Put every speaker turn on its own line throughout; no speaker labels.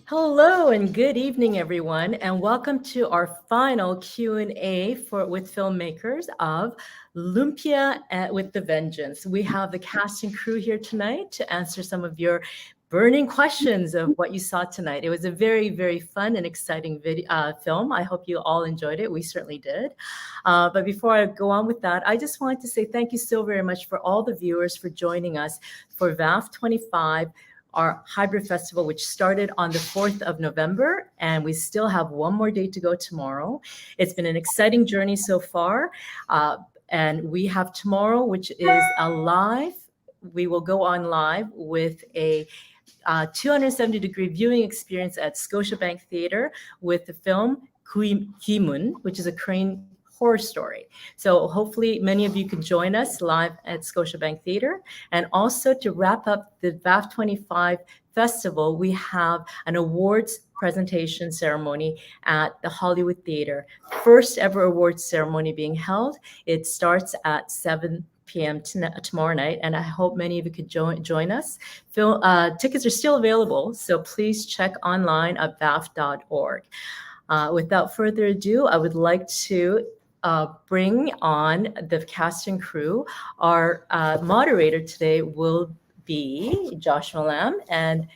Hello and good evening, everyone, and welcome to our final Q&A with filmmakers of Lumpia with the Vengeance. We have the cast and crew here tonight to answer some of your burning questions of what you saw tonight. It was a very, very fun and exciting film. I hope you all enjoyed it. We certainly did. But before I go on with that, I just wanted to say thank you so very much for all the viewers for joining us for VAF 25, our hybrid festival, which started on the 4th of November, and we still have one more day to go tomorrow. It's been an exciting journey so far. And we have tomorrow, which is a live. We will go on live with a 270-degree viewing experience at Scotiabank Theatre with the film Kimun, which is a Korean horror story. So hopefully many of you can join us live at Scotiabank Theatre. And also to wrap up the VAF 25 festival, we have an awards presentation ceremony at the Hollywood Theatre. First ever awards ceremony being held. It starts at 7 p.m. tomorrow night, and I hope many of you could join us. Tickets are still available, so please check online at vaf.org. Without further ado, I would like to bring on the cast and crew. Our moderator today will be Joshua Lamb, and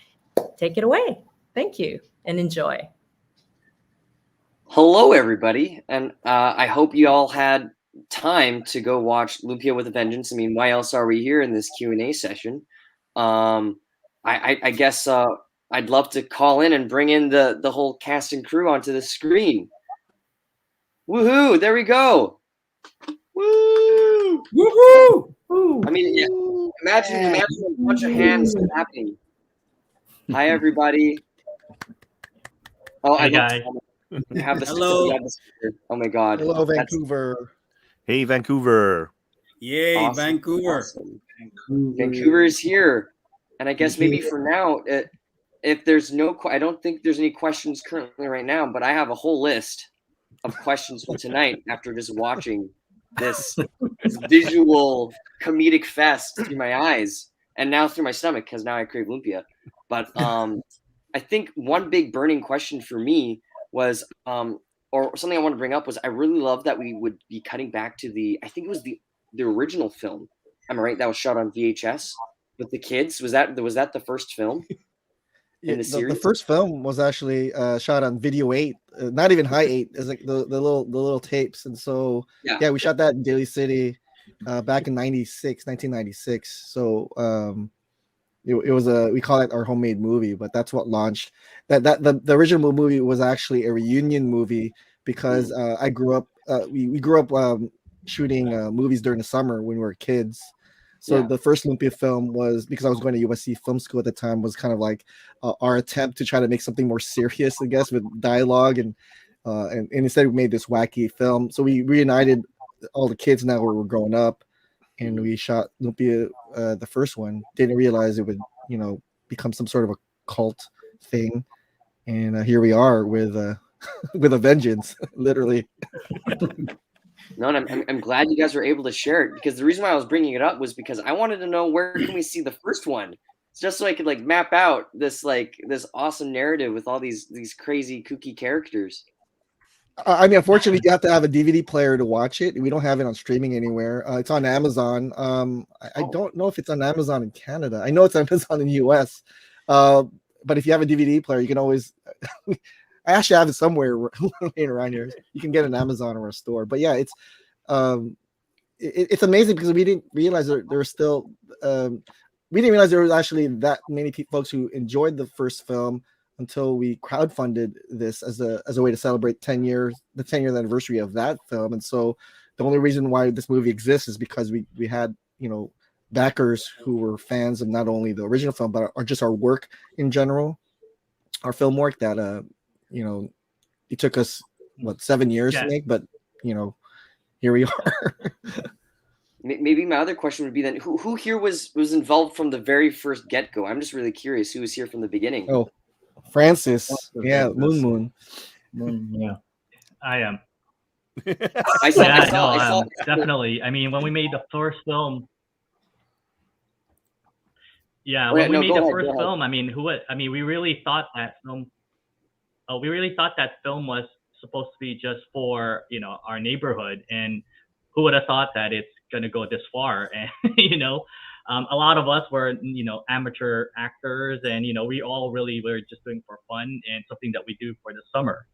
take it away. Thank you and enjoy.
Hello, everybody, and I hope you all had time to go watch Lumpia with a Vengeance. I mean, why else are we here in this Q&A session? I guess I'd love to call in and bring in the whole cast and crew onto the screen. Woohoo! There we go. Woo! Woohoo! I mean, yeah, imagine a bunch of hands clapping. Hi, everybody. Oh,
hey, guys.
Have the
Hello.
Oh my God.
Hello, Vancouver.
Hey, Vancouver.
Yay,
Awesome.
Vancouver.
Awesome. Vancouver is here. And I guess maybe for now, if there's I don't think there's any questions currently right now, but I have a whole list of questions for tonight after just watching this visual comedic fest through my eyes and now through my stomach, because now I crave lumpia. But I think one big burning question for me was, or something I want to bring up was, I really love that we would be cutting back to I think it was the original film. Am I right? That was shot on VHS with the kids. Was that the first film in the series?
The first film was actually shot on video 8, not even high 8. It's like the little tapes. And so yeah, we shot that in Daly City back in 1996. So it was we call it our homemade movie, but that's what launched the original movie was actually a reunion movie because I grew up we grew up shooting movies during the summer when we were kids. So the first Lumpia film was, because I was going to USC Film School at the time, was kind of like our attempt to try to make something more serious, I guess, with dialogue, and instead we made this wacky film. So we reunited all the kids now where we're growing up, and we shot Lumpia, the first one. Didn't realize it would, become some sort of a cult thing, and here we are with with a vengeance, literally.
No, and I'm glad you guys were able to share it, because the reason why I was bringing it up was because I wanted to know, where can we see the first one? It's just so I could map out this awesome narrative with all these crazy kooky characters.
I mean, unfortunately, you have to have a DVD player to watch it. We don't have it on streaming anywhere. It's on Amazon. I don't know if it's on Amazon in Canada. I know it's on Amazon in the US. But if you have a DVD player, you can always. I actually have it somewhere around here. You can get an Amazon or a store. But yeah, it's amazing because we didn't realize there were still. We didn't realize there was actually that many folks who enjoyed the first film until we crowdfunded this as a way to celebrate the 10-year anniversary of that film. And so the only reason why this movie exists is because we had backers who were fans of not only the original film but just our work in general, our film work that it took us 7 years to make, but here we are.
Maybe my other question would be then, who here was involved from the very first get-go? I'm just really curious who was here from the beginning.
Oh, Francis. Yeah, Moon.
Yeah, I am.
I saw
definitely. I mean, when we made the first film. Yeah, when we made the first film, I mean, we really thought that film we really thought that film was supposed to be just for, our neighborhood, and who would have thought that it's going to go this far? And, a lot of us were, amateur actors, and, we all really were just doing for fun and something that we do for the summer.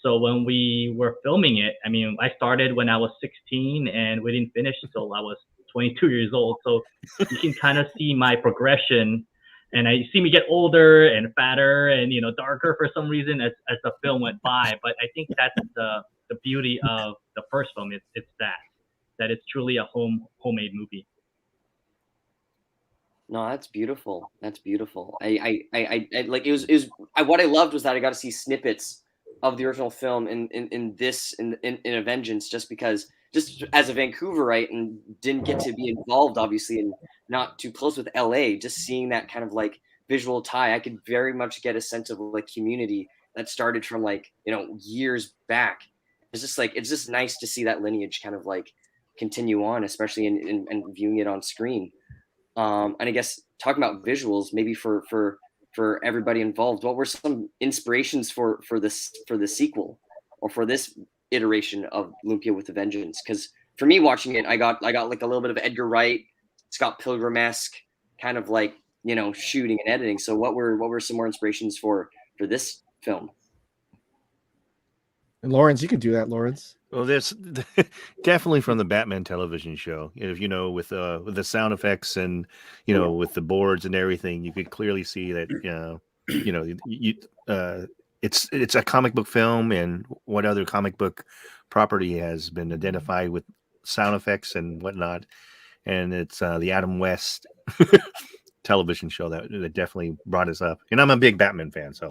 So when we were filming it, I mean, I started when I was 16 and we didn't finish until I was 22 years old. So you can kind of see my progression, and you see me get older and fatter and, darker for some reason as the film went by. But I think that's the beauty of the first film. It's that it's truly a homemade movie.
No, that's beautiful. That's beautiful. I like it was what I loved was that I got to see snippets of the original film in A Vengeance, just as a Vancouverite and didn't get to be involved, obviously, and not too close with LA, just seeing that kind of like visual tie, I could very much get a sense of like community that started from like, years back. It's just nice to see that lineage kind of like continue on, especially in viewing it on screen. And I guess talking about visuals, maybe for everybody involved, what were some inspirations for the sequel or for this iteration of Lumpia with a Vengeance? Because for me watching it, I got like a little bit of Edgar Wright, Scott Pilgrim-esque kind of like, shooting and editing. So what were some more inspirations for this film?
And Lawrence, you can do that, Lawrence.
Well, that's definitely from the Batman television show. If with the sound effects and with the boards and everything, you could clearly see that it's a comic book film, and what other comic book property has been identified with sound effects and whatnot. And it's the Adam West television show that definitely brought us up. And I'm a big Batman fan, so.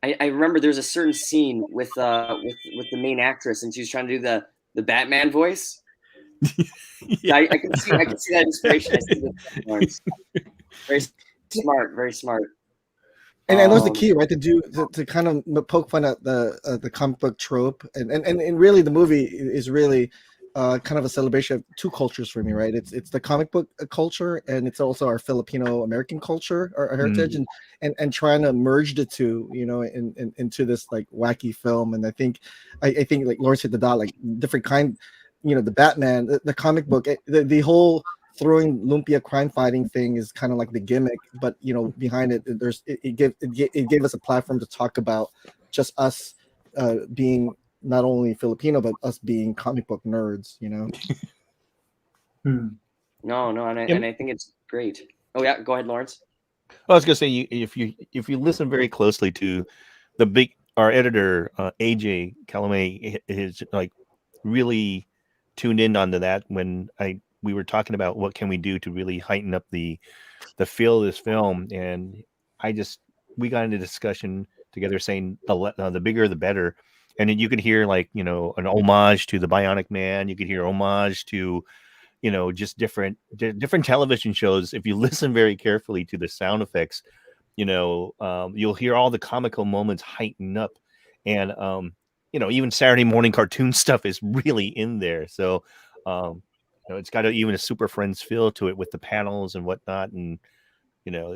I remember there's a certain scene with the main actress, and she was trying to do the Batman voice. Yeah. I can see that inspiration. I see the very smart, very smart.
And that was the key, right? To kind of poke fun at the comic book trope, and really the movie is really kind of a celebration of two cultures for me, right? It's the comic book culture, and it's also our Filipino American culture, our heritage, and trying to merge the two, into this like wacky film. And I think like Lawrence hit the dot, like different kind, the Batman, the comic book, the whole throwing lumpia crime fighting thing is kind of like the gimmick, but behind it, it gave us a platform to talk about just us being not only Filipino, but us being comic book nerds, No,
and I think it's great. Oh yeah, go ahead, Lawrence.
Well, I was gonna say, if you listen very closely to our editor AJ Calamay is like really tuned in onto that when we were talking about what can we do to really heighten up the feel of this film, and we got into discussion together saying the bigger the better. And then you could hear like, an homage to the Bionic Man. You could hear homage to, just different television shows. If you listen very carefully to the sound effects, you'll hear all the comical moments heighten up. And, even Saturday morning cartoon stuff is really in there. So, it's got even a Super Friends feel to it with the panels and whatnot. And,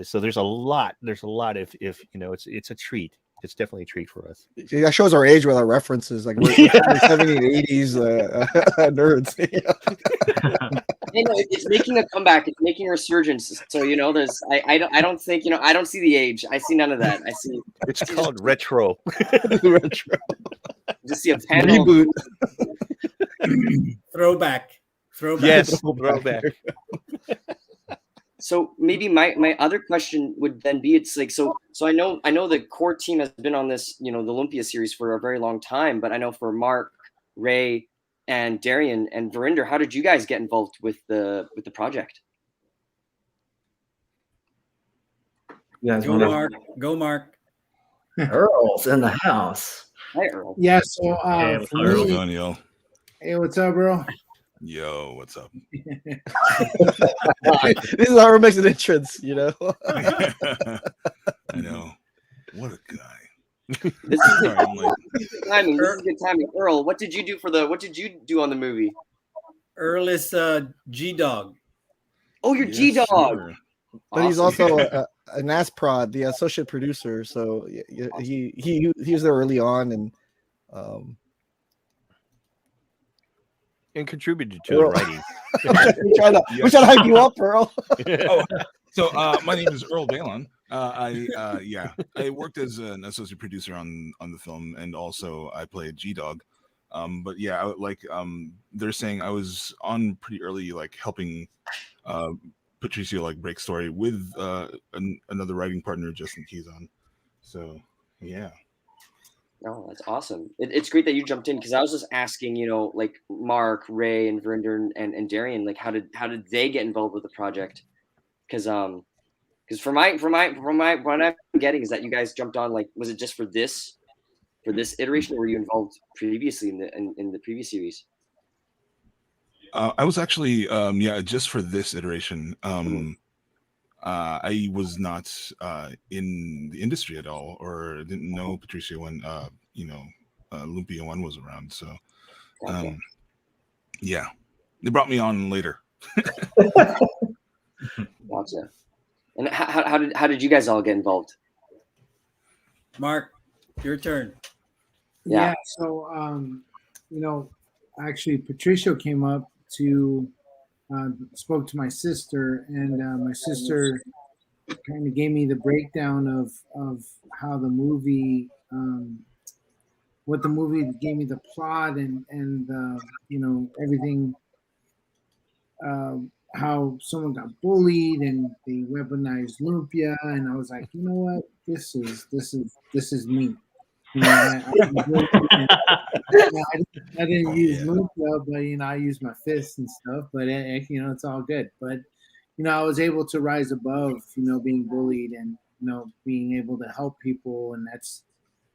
so there's a lot if it's a treat. It's definitely a treat for us.
See, that shows our age with our references. Like we're 70s and 80s nerds.
It's making a comeback. It's making a resurgence. So there's I don't think I don't see the age. I see none of that.
It's called retro.
Retro.
Just see a panel.
Reboot.
Throwback.
Yes, throwback.
So maybe my other question would then be, it's like, so I know the core team has been on this, the Lumpia series for a very long time, but I know for Mark, Ray, and Darian and Verinder, how did you guys get involved with the project?
Go Mark.
Earl's in the house.
Hi, Earl.
Yeah, so
Hey,
for
Earl.
me,
yo.
hey, what's up, bro?
Yo, what's up?
This is how we're making entrance,
I know. What a guy.
This is good timing. This is good timing. Earl, what did you do on the movie?
Earl is G-Dog.
Oh, you're
Yes,
G-Dog.
sure.
But he's also Nasprod, the associate producer. So he was there early on, and
contributed to the writing.
we're trying to hype you up, Earl.
So my name is Earl Balon. I worked as an associate producer on the film, and also I played G-Dog. But yeah, they're saying I was on pretty early, like helping Patricio like break story with another writing partner, Justin Keyson. So yeah.
No, that's awesome. It's great that you jumped in, because I was just asking, like Mark, Ray, and Verinder and Darian, like how did they get involved with the project? Because from my what I'm getting is that you guys jumped on, like, was it just for this iteration, or were you involved previously in the previous series?
I was actually just for this iteration. I was not in the industry at all, or didn't know Patricia when Lumpia 1 was around. So yeah, they brought me on later.
Gotcha. And how did you guys all get involved?
Mark, your turn.
Yeah. So, actually, Patricio came up to spoke to my sister, and my sister kind of gave me the breakdown of how the movie, what the movie gave me, the plot and everything. How someone got bullied and they weaponized Lumpia, and I was like, you know what, this is me. I didn't use Lumpia, but I used my fists and stuff. But it's all good. But I was able to rise above being bullied, and being able to help people, and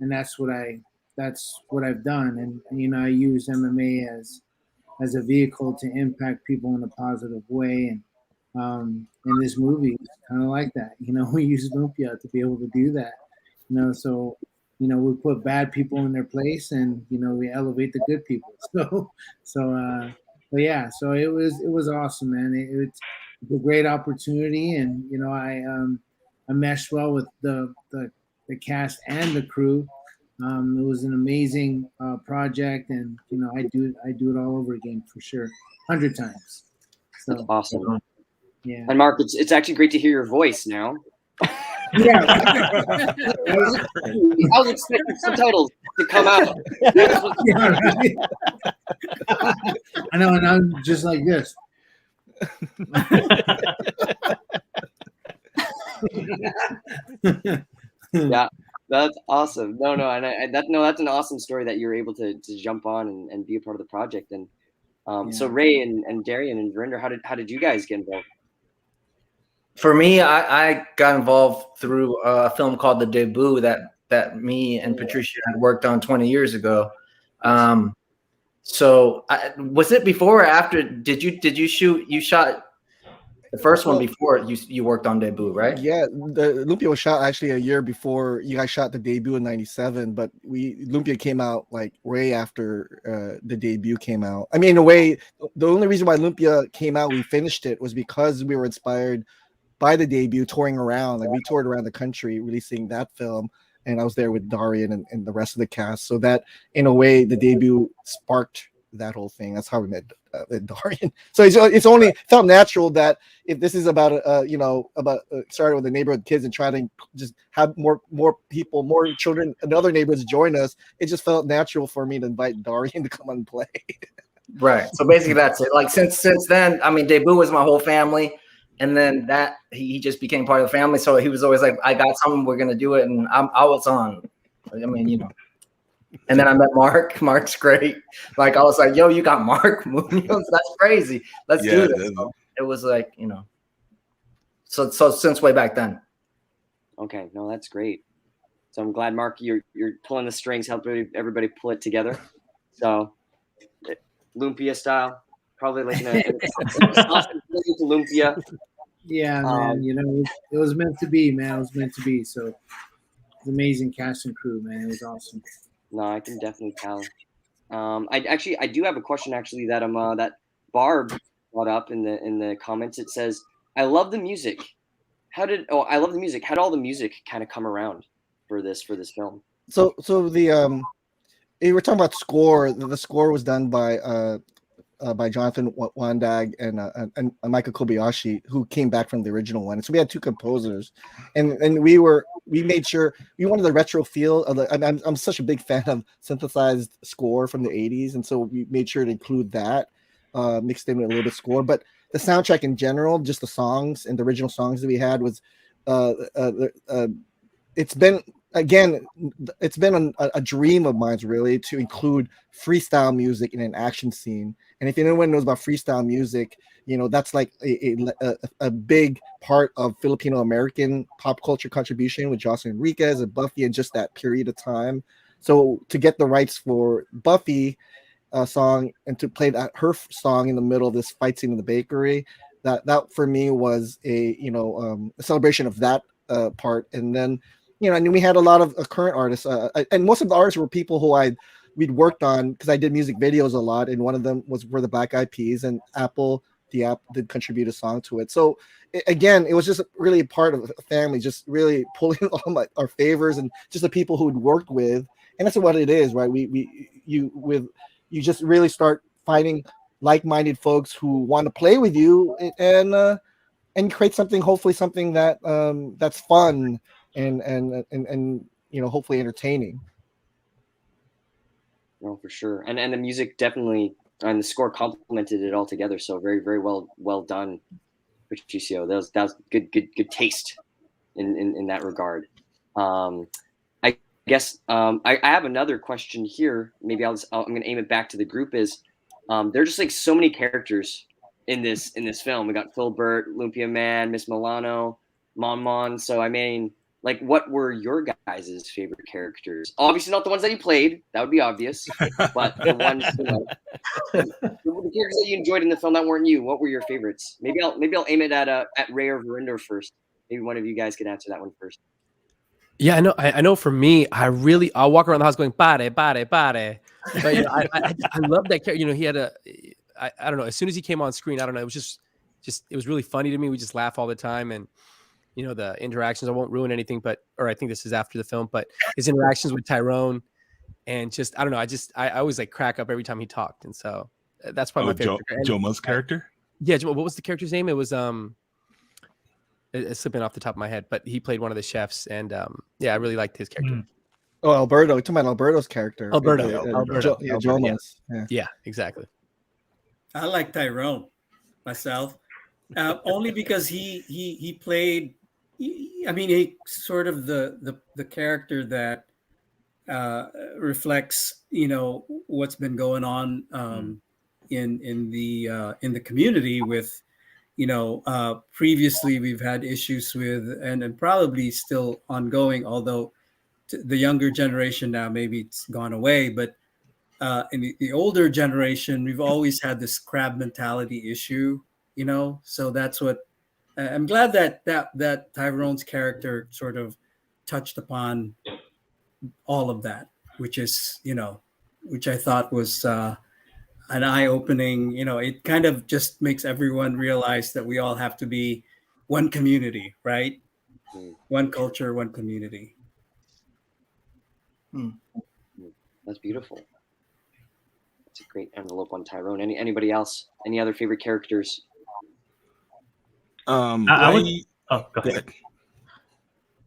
that's what I've done. And I use MMA as a vehicle to impact people in a positive way. And this movie is kind of like that. We use Lumpia to be able to do that. So we put bad people in their place, and we elevate the good people. But yeah, so it was awesome, man. It's a great opportunity, and I meshed well with the cast and the crew. It was an amazing project, and I do it all over again for sure, 100 times. So,
that's awesome.
Yeah.
And Mark, it's actually great to hear your voice now.
Yeah.
I was expecting subtitles to come out.
I know, and I'm just like this.
Yeah, that's awesome. No, and that's an awesome story that you're able to jump on and be a part of the project. And so Ray and Darian and Verinder, how did you guys get involved?
For me, I got involved through a film called The Debut that me and Patricia had worked on 20 years ago. So was it before or after? Did you shot the first one before you worked on Debut, right?
Yeah, the Lumpia was shot actually a year before you guys shot the Debut in '97, but Lumpia came out like way after the Debut came out. I mean, in a way, the only reason why Lumpia came out, we finished it, was because we were inspired by the Debut, touring around. Like, we toured around the country releasing that film, and I was there with Darian and the rest of the cast. So that, in a way, the Debut sparked that whole thing. That's how we met Darian. So it's only felt natural that if this is about starting with the neighborhood kids and trying to just have more people, more children in other neighborhoods join us, it just felt natural for me to invite Darian to come and play.
Right. So basically that's it. Like since then, I mean, Debut was my whole family. And then that he just became part of the family. So he was always like, I got something, we're going to do it. And I was on. I mean, And then I met Mark. Mark's great. Like, I was like, yo, you got Mark Munoz? That's crazy. Let's do this. So it was like, So since way back then.
Okay. No, that's great. So I'm glad, Mark, you're pulling the strings, helping everybody pull it together. So Lumpia style. Probably like to Lumpia.
Yeah, man. It was meant to be, man. It was meant to be. So it's amazing cast and crew, man. It was awesome.
No, I can definitely tell. I do have a question actually that that Barb brought up in the comments. It says, "I love the music. I love the music. How did all the music kind of come around for this film?
So the you were talking about score. The score was done by Jonathan Wandag and Michael Kobayashi, who came back from the original one. So we had two composers, and we made sure we wanted the retro feel of the. I'm such a big fan of synthesized score from the '80s, and so we made sure to include that mixed in with a little bit of score. But the soundtrack in general, just the songs and the original songs that we had was, it's been a dream of mine really to include freestyle music in an action scene. And if anyone knows about freestyle music, that's like a big part of Filipino American pop culture contribution with Jocelyn Enriquez and Buffy and just that period of time. So to get the rights for Buffy song and to play her song in the middle of this fight scene in the bakery, that for me was a celebration of that part. And then and we had a lot of current artists, and most of the artists were people who we'd worked on because I did music videos a lot, and one of them were the Black Eyed Peas, and the app did contribute a song to it. So again, it was just really a part of a family, just really pulling all our favors and just the people who we'd worked with, and that's what it is, right? You just really start finding like-minded folks who want to play with you and create something, hopefully something that that's fun and hopefully entertaining.
No, for sure. And the music definitely, and the score complemented it all together. So very, very well done, Patricio. That was good taste in that regard. I guess I have another question here. Maybe I'm going to aim it back to the group. Is there are just like so many characters in this film. We got Filbert, Lumpia Man, Miss Milano, Mon. So I mean, like, what were your guys' favorite characters? Obviously not the ones that you played. That would be obvious. But the ones, the characters that you enjoyed in the film that weren't you. What were your favorites? Maybe I'll aim it at Ray or Verinder first. Maybe one of you guys could answer that one first.
Yeah, I know. For me, I'll walk around the house going "pare, pare, pare." But I love that character. He had I don't know. As soon as he came on screen, I don't know. It was just it was really funny to me. We just laugh all the time, and the interactions. I won't ruin anything, or I think this is after the film, but his interactions with Tyrone, and just I don't know. I always like crack up every time he talked, and so that's probably my favorite.
Joma's character.
Yeah, what was the character's name? It was it's slipping off the top of my head, but he played one of the chefs, and I really liked his character.
Mm. Oh, Alberto! You're talking about Alberto's character.
Alberto.
Jomas.
Yeah, exactly.
I like Tyrone myself, only because he played. He sort of the character that reflects what's been going on in the community with previously we've had issues with and probably still ongoing, although the younger generation now maybe it's gone away, but in the older generation we've always had this crab mentality issue, so that's what I'm glad that Tyrone's character sort of touched upon all of that, which is which I thought was an eye-opening. It kind of just makes everyone realize that we all have to be one community, right? One culture, one community.
That's beautiful. That's a great envelope on Tyrone. Anybody else? Any other favorite characters?
Go ahead.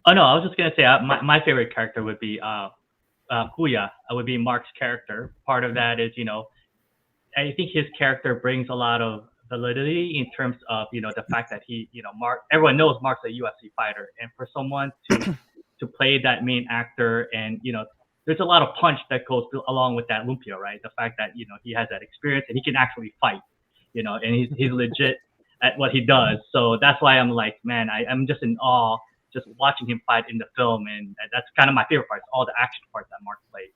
Oh no, I was just gonna say my favorite character would be Kuya. Would be Mark's character. Part of that is I think his character brings a lot of validity in terms of the fact that he Mark. Everyone knows Mark's a UFC fighter, and for someone to play that main actor, and there's a lot of punch that goes along with that Lumpia, right? The fact that he has that experience and he can actually fight, and he's legit at what he does. So that's why I'm like, man, I'm just in awe just watching him fight in the film, and that's kind of my favorite part, all the action parts that Mark played.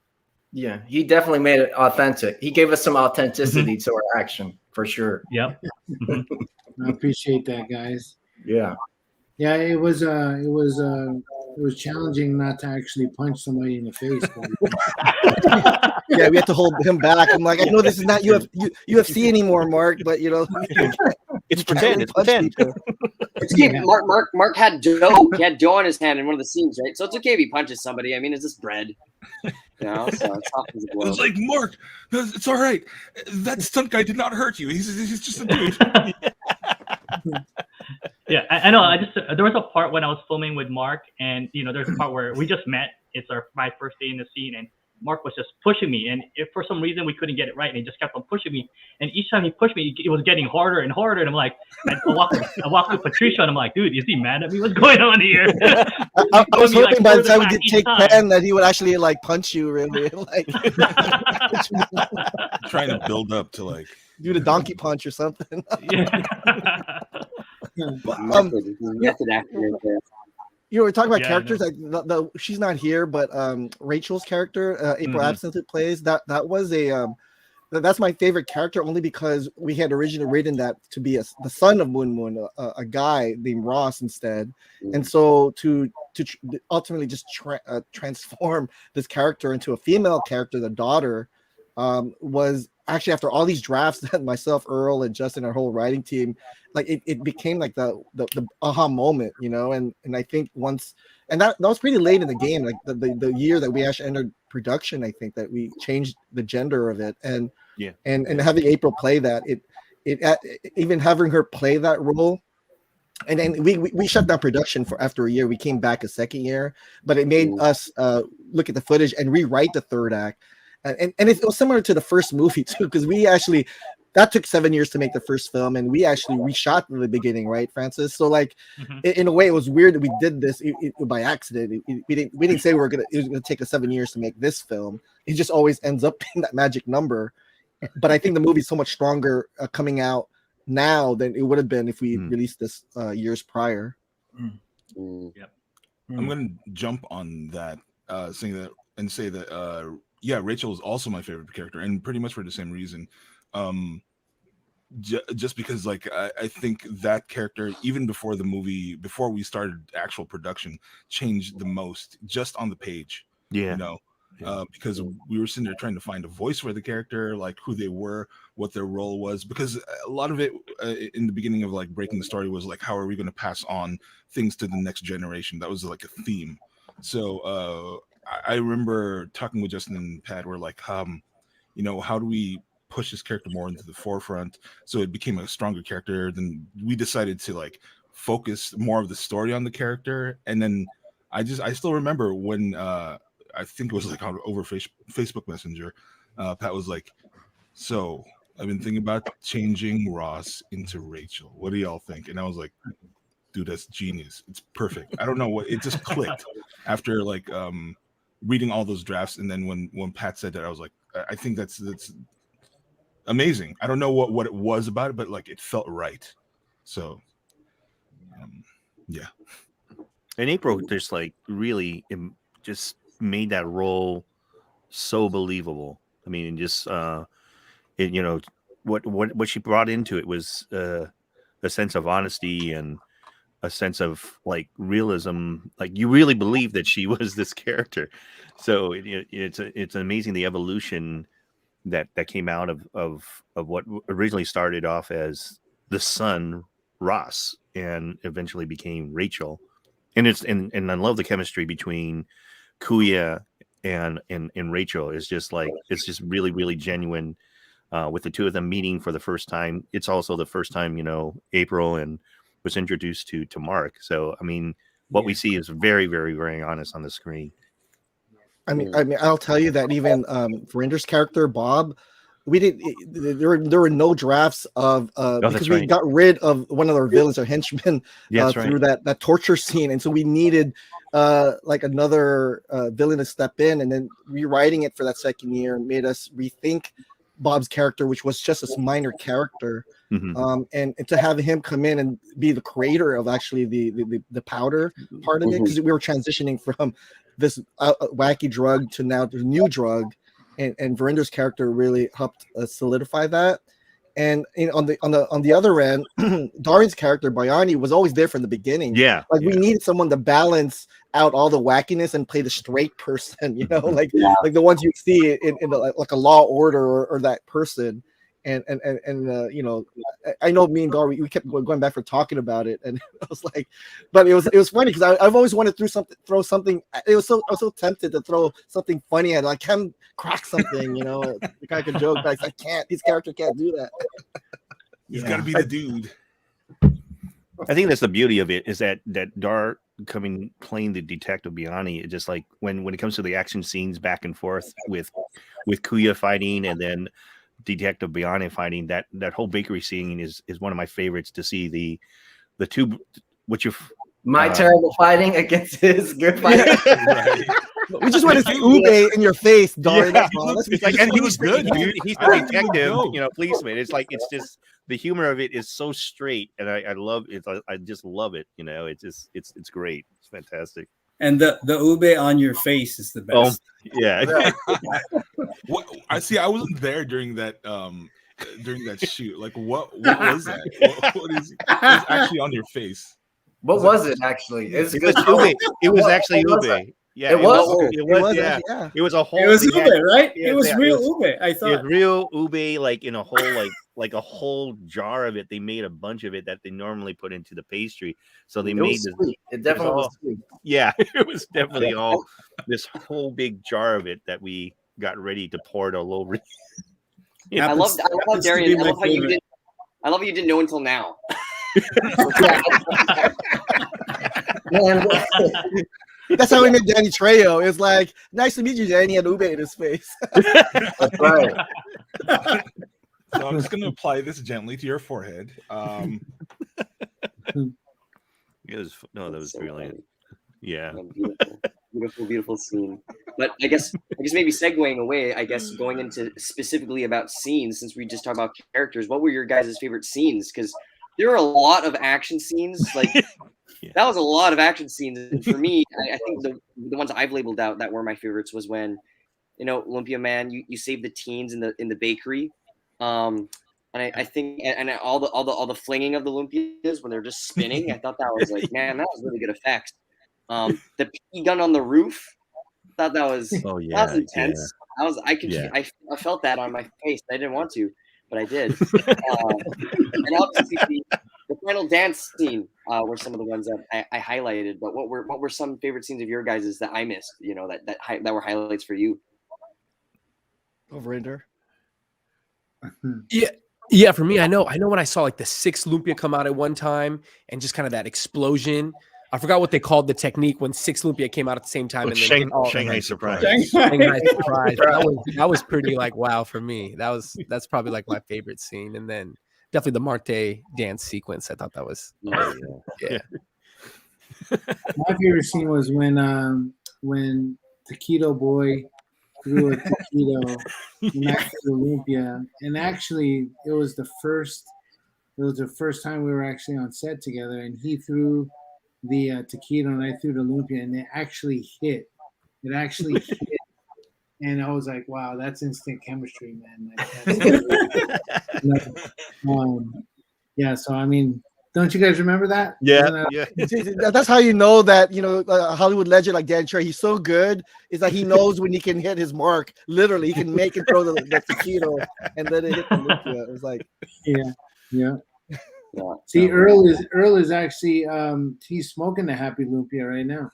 Yeah, he definitely made it authentic. He gave us some authenticity to our action for sure.
Yep.
I appreciate that, guys.
Yeah.
Yeah, it was challenging not to actually punch somebody in the face.
Yeah, we had to hold him back. I'm like, I know this is not UFC anymore, Mark, but
it's pretend. It's pretend.
It's okay. Mark had dough. He had dough on his hand in one of the scenes, right? So it's okay if he punches somebody. I mean, it's just bread. You know, so it's soft as a
It was
blow.
like, Mark, it's all right. That stunt guy did not hurt you. He's just a dude.
Yeah, I know. There was a part when I was filming with Mark, and there's a part where we just met. It's my first day in the scene, and Mark was just pushing me, and if for some reason we couldn't get it right, and he just kept on pushing me, and each time he pushed me, it was getting harder and harder, and I'm like, I walked to Patricia, and I'm like, dude, is he mad at me? What's going on here?
I was hoping by the time we get take 10 that he would actually like punch you, really, like
trying to build up to like
do the donkey punch or something.
Method actor right there.
We're talking about characters. Like she's not here, but Rachel's character, April Absinthe, who plays that was a that's my favorite character, only because we had originally written that to be the son of Moon Moon, a guy named Ross instead, and so to ultimately just transform this character into a female character, the daughter, was actually, after all these drafts that myself, Earl, and Justin, our whole writing team, like it became like the aha moment, and I think once, and that was pretty late in the game, like the year that we actually entered production, I think that we changed the gender of it, and having April play that, it even having her play that role. And then we shut down production for after a year. We came back a second year, but it made us look at the footage and rewrite the third act. And it was similar to the first movie too, because that took 7 years to make the first film, and we actually reshot in the beginning, right, Francis? So like, in a way, it was weird that we did this by accident. We didn't say it was gonna take us 7 years to make this film. It just always ends up being that magic number. But I think the movie's so much stronger coming out now than it would have been if we released this years prior.
Yep. I'm gonna jump on that, saying that and say that. Yeah, Rachel is also my favorite character, and pretty much for the same reason. Just because, like, I think that character, even before the movie, before we started actual production, changed the most just on the page. Because we were sitting there trying to find a voice for the character, like who they were, what their role was, because a lot of it in the beginning of like breaking the story was like, how are we going to pass on things to the next generation? That was like a theme. So I remember talking with Justin and Pat, we're like, how do we push this character more into the forefront so it became a stronger character? Then we decided to like focus more of the story on the character. And then I still remember when I think it was like over Facebook Messenger, Pat was like, so I've been thinking about changing Ross into Rachel. What do y'all think? And I was like, dude, that's genius. It's perfect. I don't know what, it just clicked after like reading all those drafts. And then when Pat said that, I was like, I think that's amazing. I don't know what it was about it, but like it felt right. So yeah.
And April just like really just made that role so believable. I mean, just what she brought into it was a sense of honesty and a sense of like realism. Like you really believe that she was this character. So it's amazing the evolution that came out of what originally started off as the son Ross and eventually became Rachel. And I love the chemistry between Kuya and Rachel. It's just like, it's just really, really genuine with the two of them meeting for the first time. It's also the first time, April and was introduced to Mark. So, I mean, what we see is very, very, very honest on the screen.
I mean, I'll tell you that even Verinder's character, Bob, there were no drafts of because we got rid of one of our villains, our henchmen, through that torture scene, and so we needed like another villain to step in, and then rewriting it for that second year made us rethink Bob's character, which was just a minor character, and to have him come in and be the creator of actually the powder part of it, because we were transitioning from this wacky drug to now the new drug, and Verinder's character really helped solidify that. And on the other end, Darian's character Bayani was always there from the beginning. We needed someone to balance out all the wackiness and play the straight person, like the ones you see in like a Law Order or that person. And you know, I know me and Gar, we kept going back for talking about it, and I was like, but it was funny because I've always wanted to throw something. I was so tempted to throw something funny at, like, can crack something, you know, like a joke, but I can't. His character can't do that.
He's got to be the dude.
I think that's the beauty of it, is that Dar playing the detective Biani. It just, like, when it comes to the action scenes back and forth with Kuya fighting and then Detective Biani fighting, that whole bakery scene is one of my favorites. To see the two,
my terrible fighting against his good fighting.
Right.
We just want to see Ube in your face, Dar.
Yeah.
It's
like, and he's good, dude. He's the detective,
dope.
you know, policeman. It's like, it's just, the humor of it is so straight, and I love it. I just love it. You know, it's great. It's fantastic.
And the ube on your face is the best.
Yeah.
What I see, I wasn't there during that shoot. Like, what was that? What is actually on your face?
What was it actually? It's
It
good.
was Ube. It was actually
What was
Ube.
it?
Yeah,
It was?
It was.
Yeah.
It was a whole.
It was ube, right?
Yeah,
it was
yeah,
real ube. I
It was
thought.
real Ube, like in a whole like a whole jar of it. They made a bunch of it that they normally put into the pastry. So they
It
made
was
this.
sweet. It definitely was sweet.
Yeah, it was definitely all this whole big jar of it that we got ready to pour it all over.
I love how Darian. I love how you didn't know until now.
Man,
That's how we met Danny Trejo. It's like, nice to meet you, Danny, and Ube in his face.
that's right.
So I'm just going to apply this gently to your forehead.
That was
So
brilliant.
funny.
Yeah.
Beautiful scene. But I guess maybe segueing away, I guess going into specifically about scenes, since we just talked about characters, what were your guys' favorite scenes? Because there are a lot of action scenes. Like, that was a lot of action scenes. And for me, I think the ones I've labeled out that were my favorites was when, you know, Lumpia Man, you saved the teens in the bakery. And I think and all the flinging of the Lumpias when they're just spinning, I thought that was like, man, that was really good effects. The pea gun on the roof, I thought that was
Oh yeah.
that was intense.
Yeah.
I felt that on my face. I didn't want to, but I did. And obviously the final dance scene were some of the ones that I highlighted. But what were some favorite scenes of your guys' that I missed? You know, that were highlights for you.
Over
Yeah, for me, I know when I saw like the 6 Lumpia come out at one time and just kind of that explosion. I forgot what they called the technique when 6 Lumpia came out at the same time. And then
Shanghai Surprise.
Shanghai Surprise. That was pretty like wow for me. That's probably like my favorite scene. And then definitely the Marte dance sequence. I thought that was yeah.
My favorite scene was when Taquito Boy threw a taquito next to Olympia, and actually it was the first time we were actually on set together, and he threw the taquito and I threw the Olympia, and it actually hit. And I was like, wow, that's instant chemistry, man. Yeah, so I mean, don't you guys remember that?
Yeah.
That's how you know that, you know, a Hollywood legend like Dan Trey, he's so good. Is that he knows when he can hit his mark. Literally, he can make it throw the taquito and then it hit the Lumpia. It was like,
yeah. See, Earl is actually he's smoking the Happy Lumpia right now.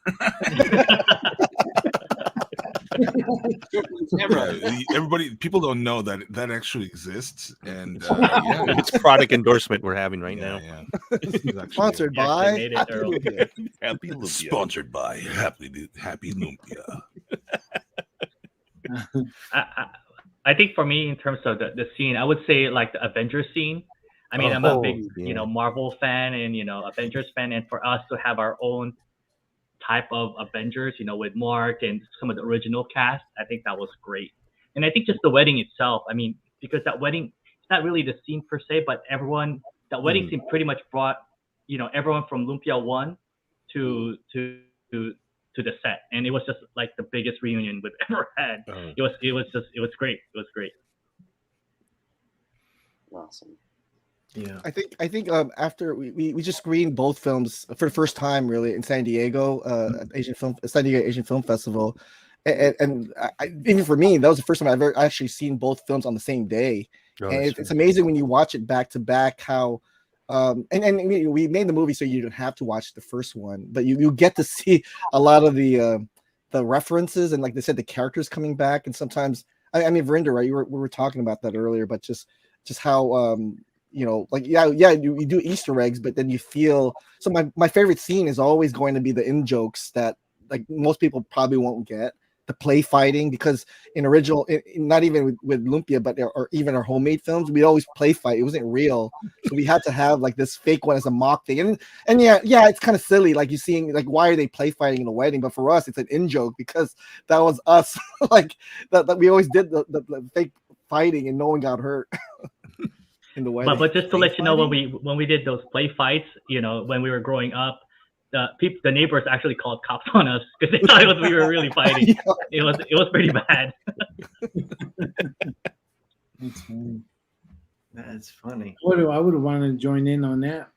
People don't know that actually exists, and
it's product endorsement we're having right now.
Yeah.
Sponsored by
Happy
Lumpia.
Happy Lumpia.
Sponsored by Happy Lumpia.
I think for me, in terms of the scene, I would say like the Avengers scene. I mean, I'm a big, Marvel fan and, Avengers fan. And for us to have our own type of Avengers, with Mark and some of the original cast, I think that was great. And I think just the wedding itself, I mean, because that wedding, it's not really the scene per se, but that wedding scene pretty much brought, everyone from Lumpia 1 to the set. And it was just like the biggest reunion we've ever had. It was great. It was great.
Awesome.
Yeah, I think after we just screened both films for the first time really in San Diego, San Diego Asian Film Festival, and even for me that was the first time I've ever actually seen both films on the same day, And it's amazing when you watch it back to back how and we made the movie so you don't have to watch the first one, but you get to see a lot of the references and, like they said, the characters coming back. And sometimes I mean, Verinder, right, we were talking about that earlier, but just how like you do Easter eggs, but then you feel so. My favorite scene is always going to be the in jokes that like most people probably won't get. The play fighting, because in original, not even with Lumpia, but or even our homemade films, we always play fight. It wasn't real, so we had to have like this fake one as a mock thing. And yeah, it's kind of silly, like you seeing like why are they play fighting in a wedding? But for us, it's an in joke because that was us, like that we always did the fake fighting and no one got hurt in the wedding.
But just to let you know, when we did those play fights, when we were growing up, the neighbors actually called cops on us because they thought we were really fighting. It was pretty bad.
That's funny.
That's funny.
I would have wanted to join in on that.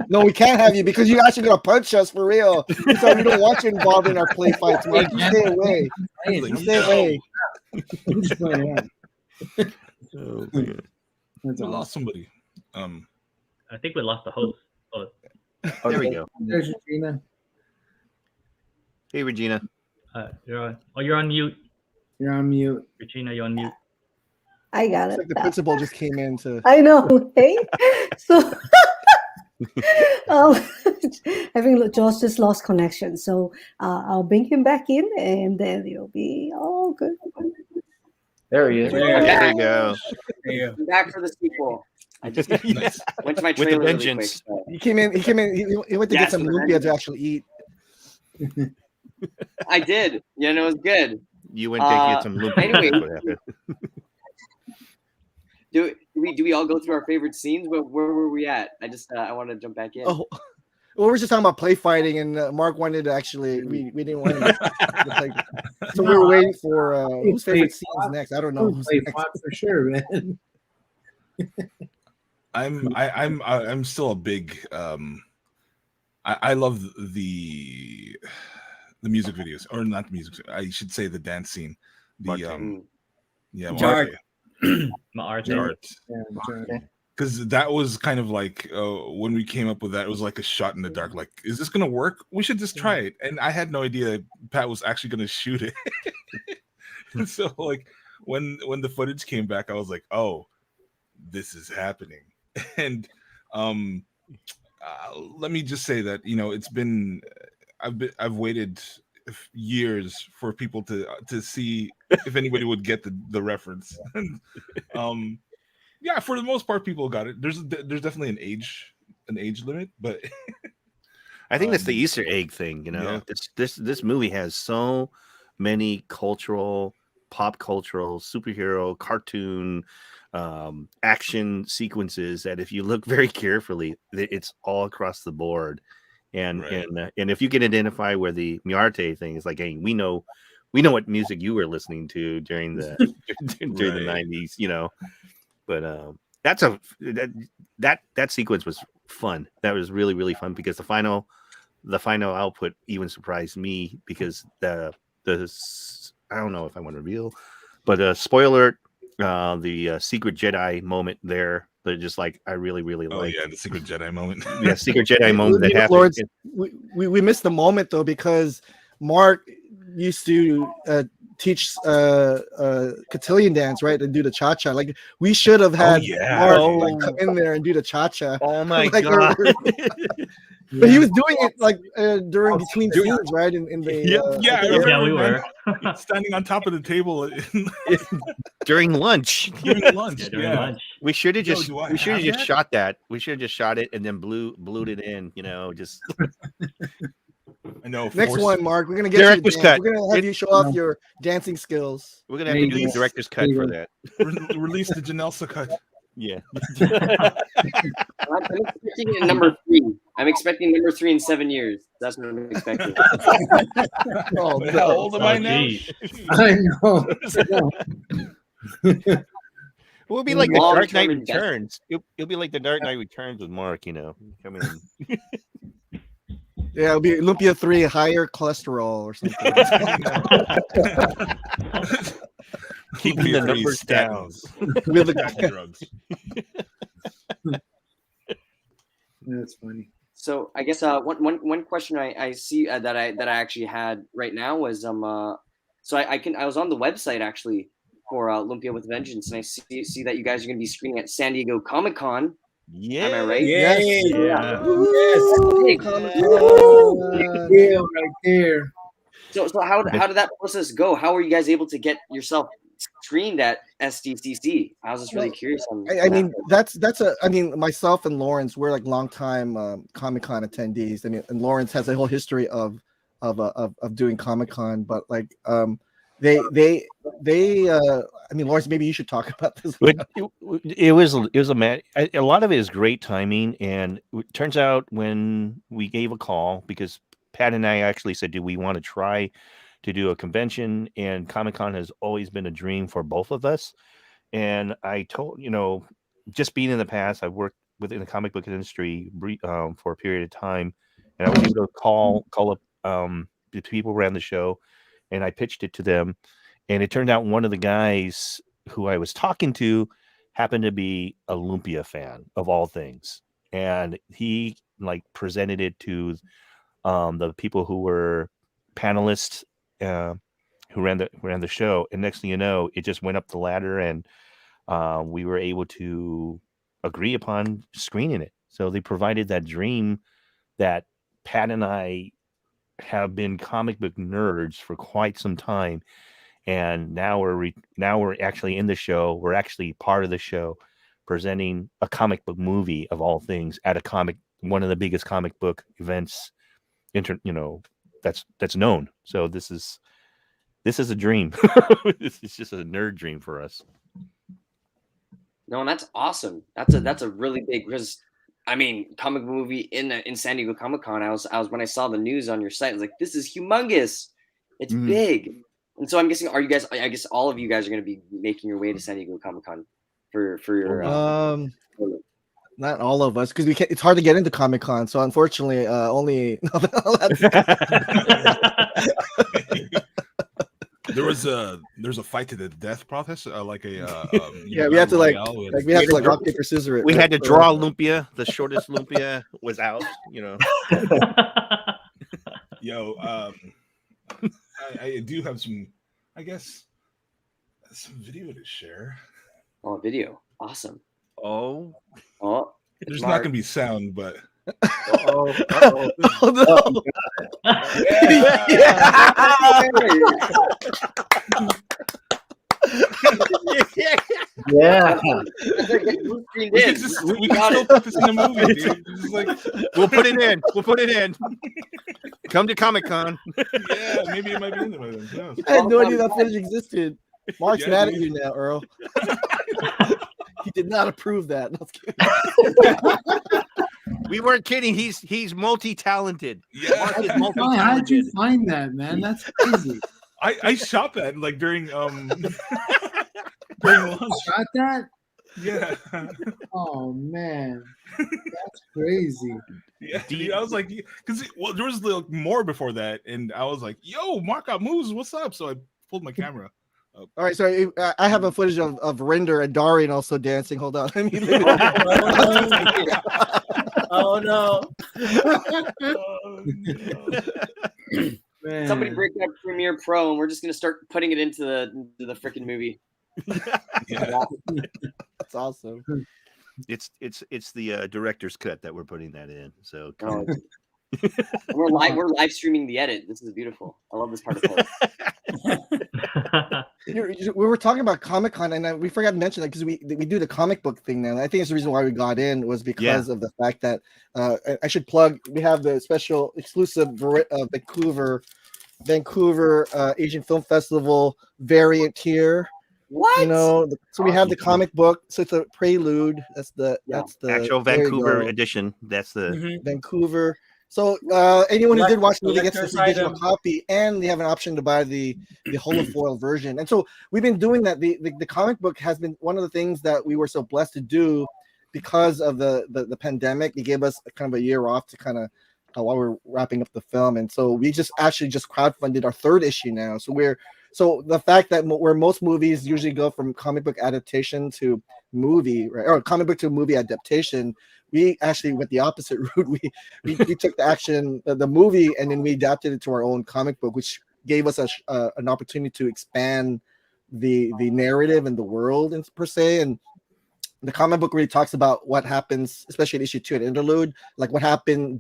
No, we can't have you because you're actually gonna punch us for real. So we don't want you involved in our play fights, Mark. You stay away. Stay away.
Oh, man. We lost somebody.
I think we lost the host.
Oh, there we go.
There's Regina.
Hey, Regina.
You're on mute.
You're on mute.
Regina, you're on mute.
I got
It's
it.
like the principal just came in to.
I know. Hey, so having Josh just lost connection, so I'll bring him back in, and then it'll be all good.
There he is.
There we go.
I'm back for the sequel. I just went to my
With the
trailer really quick.
vengeance.
So.
He came in. He went to get some lumpia to actually eat.
I did. It was good.
You went to get some lumpia.
Anyway.
That's what happened.
Do we all go through our favorite scenes? Where were we at? I want to jump back in.
Oh, well, we're just talking about play fighting, and Mark wanted to actually. We didn't want to play. So we were waiting for whose favorite scenes next. I don't know. Who's
Play
next.
pot for sure, man.
I'm still a big I love the music videos, or not the music, I should say the dance scene. The Art. Because that was kind of like when we came up with that, it was like a shot in the dark. Like, is this gonna work? We should just try it. And I had no idea Pat was actually gonna shoot it. And so like when the footage came back, I was like, oh, this is happening. And let me just say that it's been I've waited years for people to see if anybody would get the reference. And, yeah, for the most part, people got it. There's definitely an age limit, but
I think that's the Easter egg thing.
Yeah.
This movie has so many pop cultural, superhero, cartoon, action sequences that if you look very carefully, it's all across the board. And if you can identify where the Miarte thing is, like, hey, we know what music you were listening to during the during the 90s, but that sequence was fun. That was really, really fun because the final output even surprised me because the I don't know if I want to reveal, but spoiler, the secret Jedi moment there. They're just like, I really, really like.
Oh yeah, the secret Jedi moment.
Yeah, secret Jedi moment that happened.
Lords, we missed the moment though because Mark used to teach cotillion dance, right, and do the cha-cha. Like we should have had Mark come in there and do the cha-cha.
Oh my
like,
god!
But he was doing it like during between scenes, right? In the
we were
standing on top of the table
during lunch.
During lunch.
We should have just shot that. We should have just shot it and then blued it in. Just.
I know.
Next one, Mark. We're gonna get
director's
you
cut.
We're gonna have you show off your dancing skills.
We're gonna have to do the director's cut for that.
Release the Janelsa cut.
Yeah.
I'm expecting number 3. I'm expecting number 3 in 7 years. That's what I'm expecting.
Oh,
how old am I now?
I know.
We'll be like the Dark Knight Returns. It'll be like the Dark Knight Returns with Mark. Coming in.
Yeah, it'll be Lumpia 3, higher cholesterol or something.
Keeping the numbers down.
With
Statin drugs.
That's funny.
So I guess one question I see that I actually had right now was so I was on the website actually for Lumpia with Vengeance, and I see that you guys are going to be screening at San Diego Comic-Con.
Yeah.
Am I right?
Yay.
Yeah.
Big.
Big deal right there.
So how did that process go? How were you guys able to get yourself screened at SDCC? I was just really curious on.
I mean, I mean, myself and Lawrence, we're like longtime Comic-Con attendees. I mean, and Lawrence has a whole history of doing Comic-Con, but like they I mean, Lawrence, maybe you should talk about this.
It was a lot of it is great timing, and it turns out when we gave a call, because Pat and I actually said, do we want to try to do a convention? And Comic-Con has always been a dream for both of us. And I told, just being in the past, I worked within the comic book industry for a period of time, and I was able to call up the people around the show, and I pitched it to them. And it turned out one of the guys who I was talking to happened to be a Lumpia fan of all things. And he presented it to the people who were panelists who ran the show. And next thing you know, it just went up the ladder, and we were able to agree upon screening it. So they provided that dream that Pat and I have been comic book nerds for quite some time. And now we're actually in the show. We're actually part of the show, presenting a comic book movie of all things at one of the biggest comic book events, that's known. So this is a dream. It's just a nerd dream for us.
No, and that's awesome. That's a really big, because I mean, comic book movie in San Diego Comic-Con. I was when I saw the news on your site, I was like, this is humongous. It's big. And so I'm guessing, I guess all of you guys are going to be making your way to San Diego Comic-Con for your
not all of us, because it's hard to get into Comic-Con. So unfortunately, only
there's a fight to the death process,
we had to rock paper scissors.
We had to draw Lumpia. The shortest Lumpia was out.
Yo, I do have some video to share.
Oh, video. Awesome.
Oh,
there's not gonna be sound, but
oh no.
Yeah.
We can still put this in the movie, dude.
We'll put it in. Come to Comic-Con.
Yeah, maybe it might be in there by then. Who knows?
I had no idea that footage existed. Mark's mad at you now, Earl. He did not approve that.
We weren't kidding. He's multi-talented.
Yeah.
Mark is
How
multi-talented.
did you find that, man? That's crazy.
I shot that during
During
lunch.
Shot that?
Yeah.
Oh man, that's crazy.
Yeah, dude, I was like, because there was more before that, and I was like, "Yo, Mark got moves. What's up?" So I pulled my camera up.
All right, so I have a footage of Render and Darian also dancing. Hold on.
Oh no.
Oh, no.
Man.
Somebody break that Premiere Pro, and we're just gonna start putting it into the freaking movie.
Yeah.
That's awesome.
It's the director's cut that we're putting that in. So
we're live streaming the edit. This is beautiful. I love this part of it.
We were talking about Comic-Con, and we forgot to mention that because we do the comic book thing now. And I think it's the reason why we got in was because of the fact that I should plug. We have the special exclusive Vancouver Asian Film Festival variant here.
What?
So we have the comic book. So it's a prelude. That's the
actual Vancouver edition. That's the
Vancouver. So anyone who did watch the movie gets this digital copy, and they have an option to buy the holofoil version. And so we've been doing that. The comic book has been one of the things that we were so blessed to do because of the pandemic. It gave us kind of a year off to kind of while we're wrapping up the film, and so we just crowdfunded our third issue now. So the fact that where most movies usually go from comic book adaptation to movie, right, or comic book to movie adaptation, we actually went the opposite route. We took the movie, and then we adapted it to our own comic book, which gave us an opportunity to expand the narrative and the world per se. And the comic book really talks about what happens, especially in issue 2 at interlude, like what happened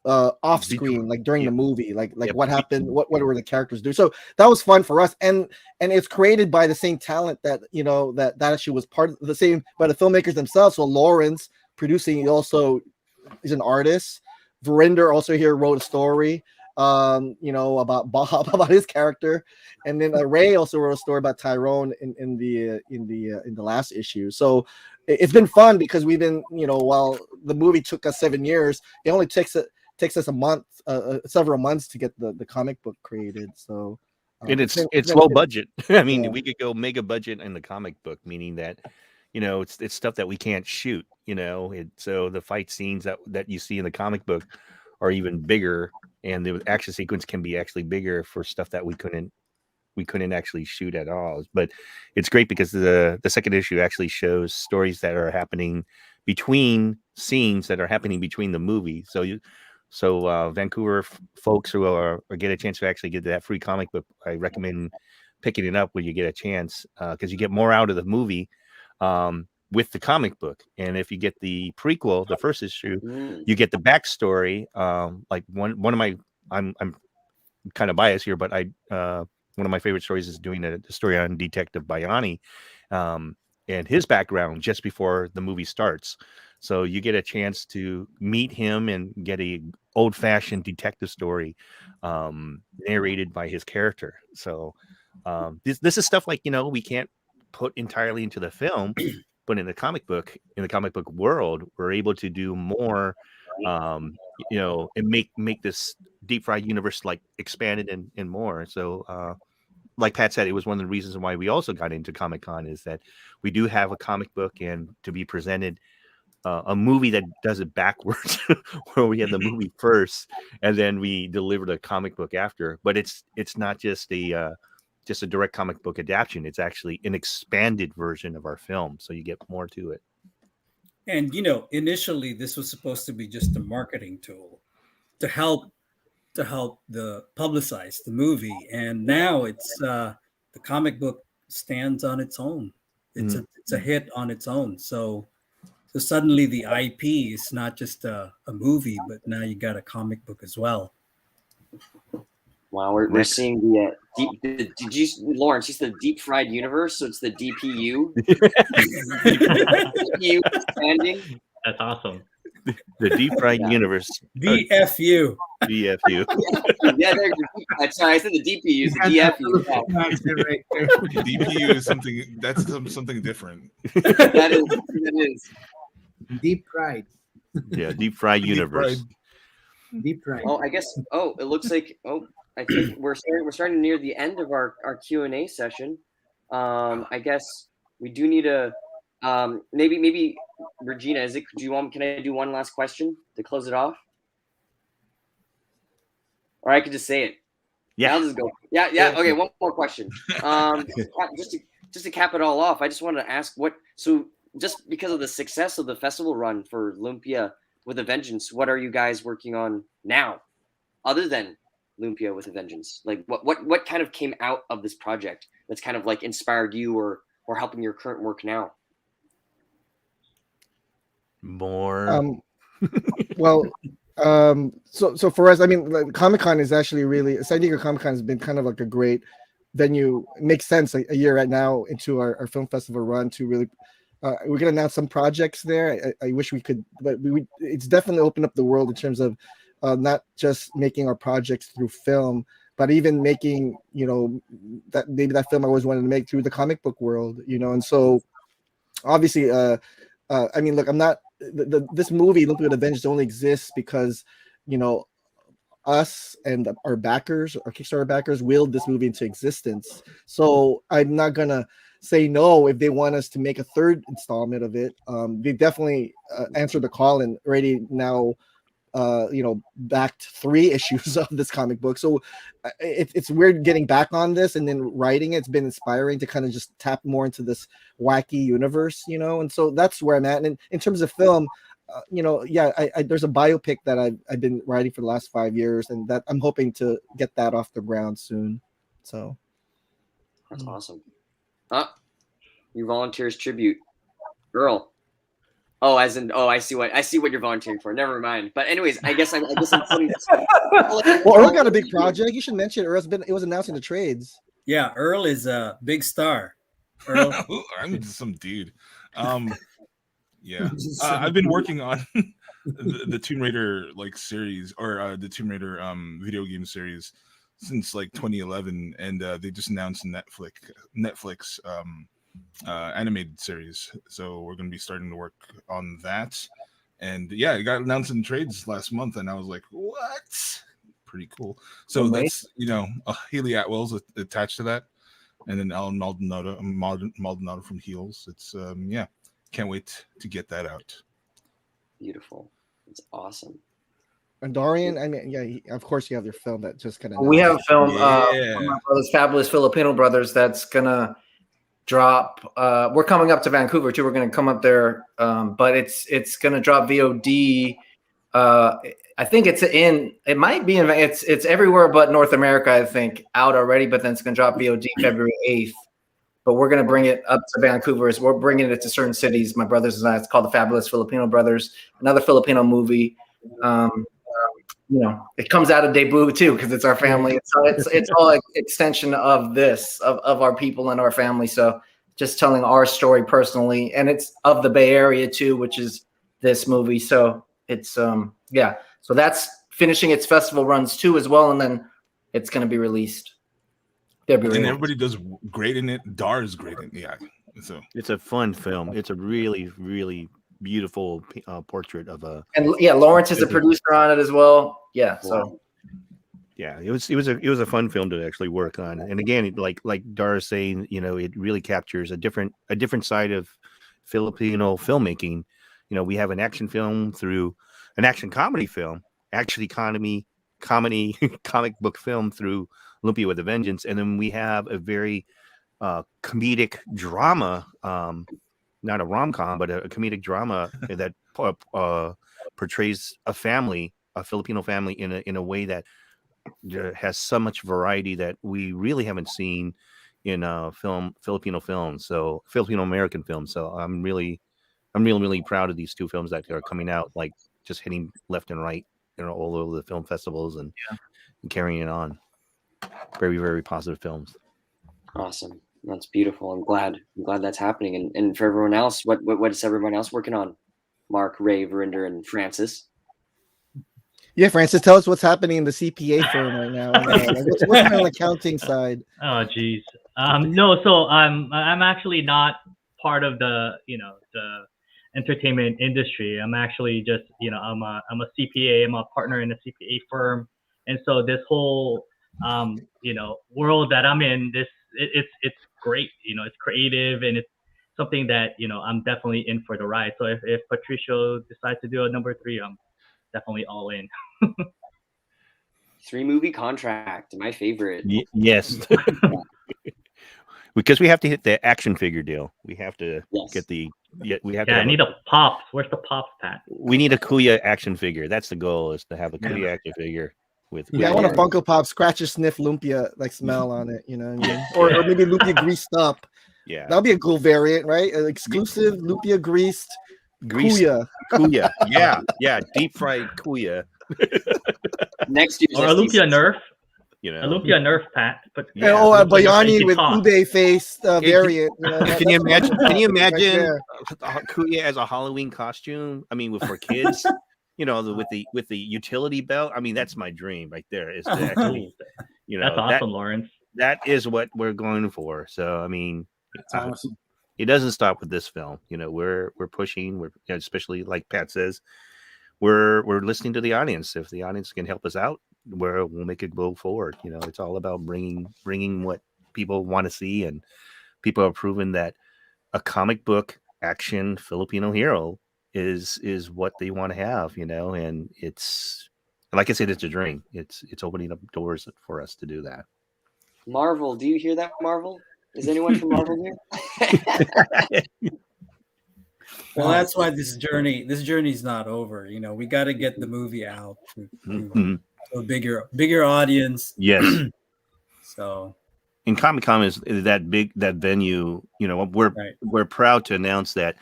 off screen, like during the movie, like what happened, what were the characters do. So that was fun for us, and it's created by the same talent that that actually was part of the same by the filmmakers themselves. So Lawrence producing, he also is an artist. Verinder also here wrote a story about Bob, about his character, and then Ray also wrote a story about Tyrone in the last issue. So it's been fun because we've been, while the movie took us 7 years, it only takes us a month, several months to get the comic book created. So
and it's low budget. I mean, we could go mega budget in the comic book, meaning that it's stuff that we can't shoot. So the fight scenes that you see in the comic book are even bigger, and the action sequence can be actually bigger for stuff that we couldn't actually shoot at all. But it's great because the second issue actually shows stories that are happening between scenes that are happening between the movie. So Vancouver folks who get a chance to actually get that free comic book, I recommend picking it up when you get a chance, because you get more out of the movie with the comic book. And if you get the prequel, the first issue, you get the backstory. Like one of my, I'm kind of biased here, but one of my favorite stories is doing a story on Detective Bayani, and his background just before the movie starts. So you get a chance to meet him and get a old-fashioned detective story narrated by his character. So this is stuff like we can't put entirely into the film, but in the comic book world, we're able to do more, and make this deep fried universe like expanded and more. So like Pat said, it was one of the reasons why we also got into Comic-Con, is that we do have a comic book, and to be presented a movie that does it backwards, where we had the movie first and then we deliver the comic book after. But it's not just a direct comic book adaptation. It's actually an expanded version of our film, so you get more to it.
And initially this was supposed to be just a marketing tool to help the publicize the movie, and now it's the comic book stands on its own. It's a hit on its own. So suddenly the IP is not just a movie, but now you got a comic book as well.
Wow, we're seeing the deep. Did you, Lawrence? You said the deep fried universe, so it's the DPU. DPU expanding.
That's awesome.
The deep fried universe.
DFU.
DFU.
Yeah, that's I said the DPU is the DFU.
DPU is something different.
That is
deep fried.
Yeah, deep fried universe.
Deep fried.
Oh, I guess. Oh, it looks like. Oh, I think we're starting near the end of our Q&A session. I guess we do need a maybe Regina, can I do one last question to close it off? Or I could just say it.
Yeah,
I'll just go. Yeah. Okay, one more question. Just to cap it all off, I just wanted to ask so just because of the success of the festival run for Lumpia with a Vengeance, what are you guys working on now, other than Lumpia with a Vengeance? Like what kind of came out of this project that's kind of like inspired you or helping your current work now?
More.
So for us, I mean, like, Comic-Con is actually really, San Diego Comic-Con has been kind of like a great venue. It makes sense a year right now into our film festival run to really, we're gonna announce some projects there. I wish we could, but it's definitely opened up the world in terms of not just making our projects through film, but even making, that maybe that film I always wanted to make through the comic book world, and so obviously, I mean, look, I'm not, this movie, Lumpia with a Vengeance, only exists because, us and our backers, our Kickstarter backers, willed this movie into existence. So I'm not gonna say no if they want us to make a third installment of it. They definitely answered the call and already now backed 3 issues of this comic book. So it's weird getting back on this and then writing it. It's been inspiring to kind of just tap more into this wacky universe, and so that's where I'm at. And in terms of film, there's a biopic that I've been writing for the last 5 years, and that I'm hoping to get that off the ground soon. So
that's awesome. Your volunteers tribute, Earl. Oh, I see what you're volunteering for. Never mind. But anyways, I guess I'm putting this.
Well, Earl got a big project. You should mention it. It was announced in the trades.
Yeah, Earl is a big star. Earl,
I'm some dude. Yeah, I've been working on the Tomb Raider series, or the Tomb Raider video game series since 2011, and they just announced Netflix animated series, so we're going to be starting to work on that. And yeah, it got announced in trades last month, and I was like, what? Pretty cool. So that's Haley Atwell's attached to that, and then Alan Maldonado from Heels. It's can't wait to get that out.
Beautiful. It's awesome.
And Dorian, I mean, of course you have your film that just kind of.
We have a film, my brother's Fabulous Filipino Brothers, that's gonna drop. We're coming up to Vancouver too. We're gonna come up there, but it's gonna drop VOD. I think it might be it's everywhere but North America, I think, out already, but then it's gonna drop VOD February 8th. But we're gonna bring it up to Vancouver. So we're bringing it to certain cities. My brothers and I. It's called The Fabulous Filipino Brothers, another Filipino movie. It comes out of debut too because it's our family. So it's all an extension of this of our people and our family. So just telling our story personally, and it's of the Bay Area too, which is this movie. So it's so that's finishing its festival runs too as well, and then it's going to be released.
And everybody does great in it. Dar is great in it. Yeah. So
it's a fun film. It's a really, really beautiful portrait of a.
And Lawrence is a producer on it as well. Yeah. So.
Yeah, it was a fun film to actually work on. And again, like Dar is saying, it really captures a different side of Filipino filmmaking. We have an action film through an action comedy film, comedy comic book film through Lumpia with a Vengeance, and then we have a very comedic drama, not a rom-com, but a comedic drama that portrays a Filipino family in a way that has so much variety that we really haven't seen in Filipino films, so Filipino American films. So I'm really proud of these 2 films that are coming out, just hitting left and right, all over the film festivals and carrying it on. Very, very positive films.
Awesome. That's beautiful. I'm glad that's happening. And for everyone else, what is everyone else working on? Mark, Ray, Verinder, and Francis.
Yeah, Francis, tell us what's happening in the CPA firm right now. What's on the accounting side?
Oh, geez. No, so I'm actually not part of the entertainment industry. I'm actually just I'm a CPA. I'm a partner in a CPA firm, and so this whole world that I'm in, it's great. It's creative, and it's something that I'm definitely in for the ride. So if Patricio decides to do a number 3, I'm definitely all in.
3-movie contract, my favorite.
Yes. Because we have to hit the action figure deal. We have to get the. We have to.
I need a Pops. Where's the Pops, Pat?
We need a Kuya action figure. That's the goal: is to have a Kuya action figure with.
I want a Funko Pop scratch or sniff Lumpia smell on it. Or maybe Lumpia greased up.
Yeah,
that'll be a cool variant, right? An exclusive Lumpia greased Kuya.
Yeah, deep fried Kuya.
Next year's
or a Lumpia Nerf.
A
Lumpia Nerf, Pat. But
a Bayani with ube face variant.
Can you imagine? Can you imagine Kuya as a Halloween costume? I mean, for kids, with the utility belt. I mean, that's my dream right there. Is to actually,
that's awesome, Lawrence.
That is what we're going for. So, I mean,
awesome.
It doesn't stop with this film. We're pushing. We're especially like Pat says, we're listening to the audience. If the audience can help us out, we'll make it go forward. It's all about bringing what people want to see, and people have proven that a comic book action Filipino hero is what they want to have, and it's, like I said, it's a dream. It's opening up doors for us to do that.
Marvel, do you hear that, Marvel? Is anyone from Marvel here?
Well, that's why this journey's not over. We got to get the movie out to a bigger audience.
Yes.
So,
and Comic-Con is that venue. We're proud to announce that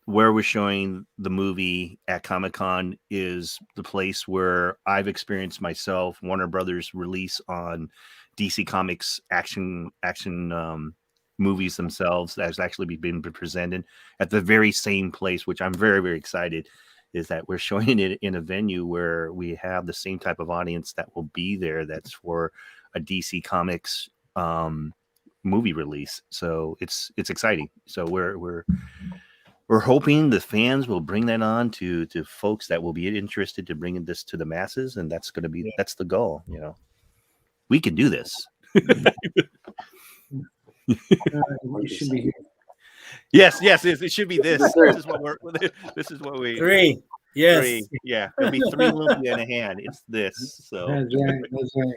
where we're showing the movie at Comic-Con is the place where I've experienced myself Warner Brothers release on DC Comics action movies themselves that has actually been presented at the very same place, which I'm very, very excited, is that we're showing it in a venue where we have the same type of audience that will be there that's for a DC Comics movie release. So it's exciting. So we're hoping the fans will bring that on to folks that will be interested to bringing this to the masses, and that's the goal. We can do this.
It should be here.
Yes, it should be this. This is what we
3. Yes.
3. Yeah, there'll be 3 lumpia in a hand. It's this. So
That's right.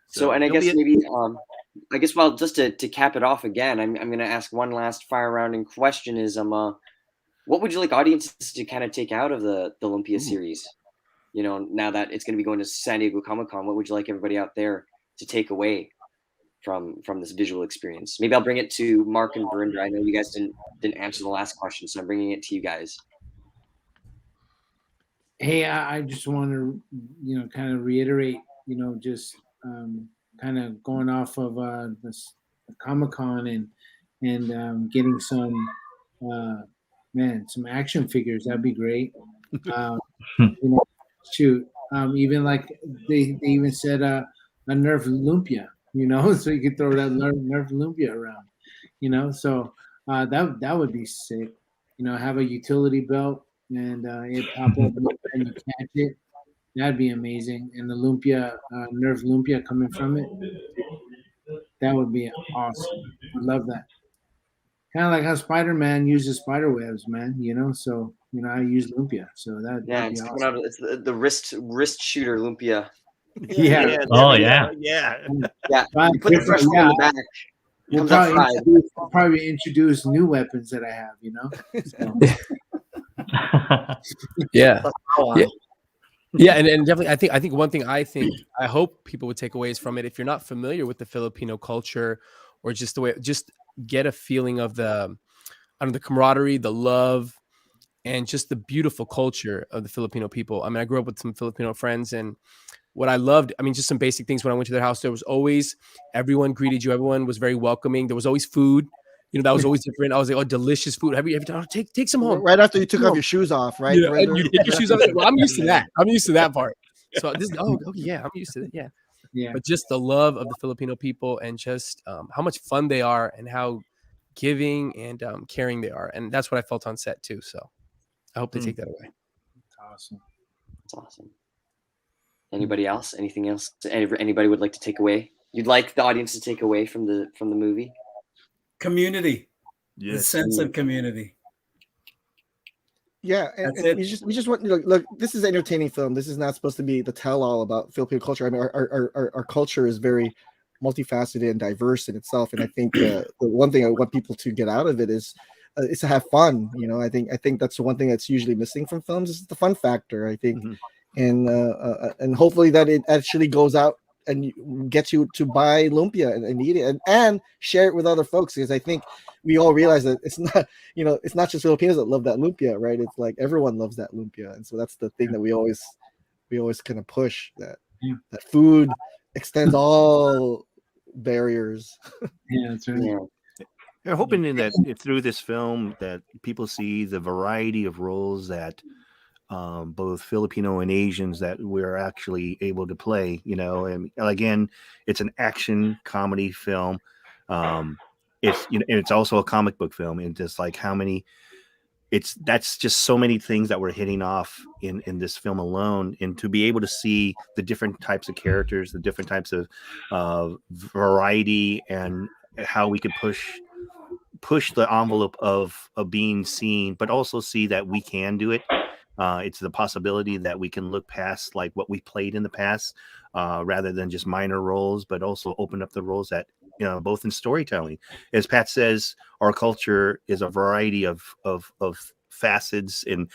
So, and I guess maybe, well, just to cap it off again, I'm going to ask one last fire-rounding question: is what would you like audiences to kind of take out of the LUMPIA series? Now that it's going to be going to San Diego Comic-Con, what would you like everybody out there to take away from this visual experience? Maybe I'll bring it to Mark and Verinder. I know you guys didn't answer the last question, so I'm bringing it to you guys.
Hey, I just want to, kind of reiterate, just kind of going off of this Comic-Con and getting some action figures. That'd be great. Shoot, even like they even said a Nerf Lumpia, so you could throw that Nerf Lumpia around, so that would be sick. Have a utility belt and it pop up and you catch it. That'd be amazing. And the Lumpia, Nerf Lumpia coming from it, that would be awesome. I love that. Kind of like how Spider-Man uses spider webs, man. So I use Lumpia, so that'd be awesome.
It's the wrist shooter Lumpia.
Yeah.
Oh yeah.
Yeah. You put the fresh one in the back.
We'll probably introduce new weapons that I have. So.
Yeah. Yeah, and definitely, I think one thing I hope people would take away is from it. If you're not familiar with the Filipino culture, or just the way, just get a feeling of the camaraderie, the love, and just the beautiful culture of the Filipino people. I mean, I grew up with some Filipino friends, and what I loved, just some basic things. When I went to their house, there was always, everyone greeted you. Everyone was very welcoming. There was always food. That was always different. I was like, oh, delicious food. Have you ever take some home?
Right after you took off your shoes off, right?
Yeah, and you hit your shoes off. Well, I'm used to that. I'm used to that part. So okay, yeah, I'm used to it. Yeah.
Yeah.
But just the love of the Filipino people, and just how much fun they are, and how giving and caring they are. And that's what I felt on set too. So I hope they take that away.
Awesome.
That's awesome. Anybody else? Anything else? Anybody would like to take away? You'd like the audience to take away from the movie?
Community.
Yes.
The sense of community.
Yeah, and we just want, look, this is an entertaining film. This is not supposed to be the tell-all about Filipino culture. I mean, our culture is very multifaceted and diverse in itself, and I think the one thing I want people to get out of it is to have fun. I think that's the one thing that's usually missing from films, is the fun factor. I think, and hopefully that it actually goes out and gets you to buy lumpia and eat it and share it with other folks, because I think we all realize that it's not just Filipinos that love that lumpia, right? It's like everyone loves that lumpia, and so that's the thing that we always kind of push, that food extends all barriers.
Yeah, that's right.
Yeah.
We're hoping that through this film that people see the variety of roles that both Filipino and Asians that we're actually able to play, and again, it's an action comedy film. It's and it's also a comic book film, and just like that's just so many things that we're hitting off in this film alone, and to be able to see the different types of characters, the different types of variety, and how we could push push the envelope of being seen, but also see that we can do it. It's the possibility that we can look past like what we played in the past, rather than just minor roles, but also open up the roles that, both in storytelling. As Pat says, our culture is a variety of facets and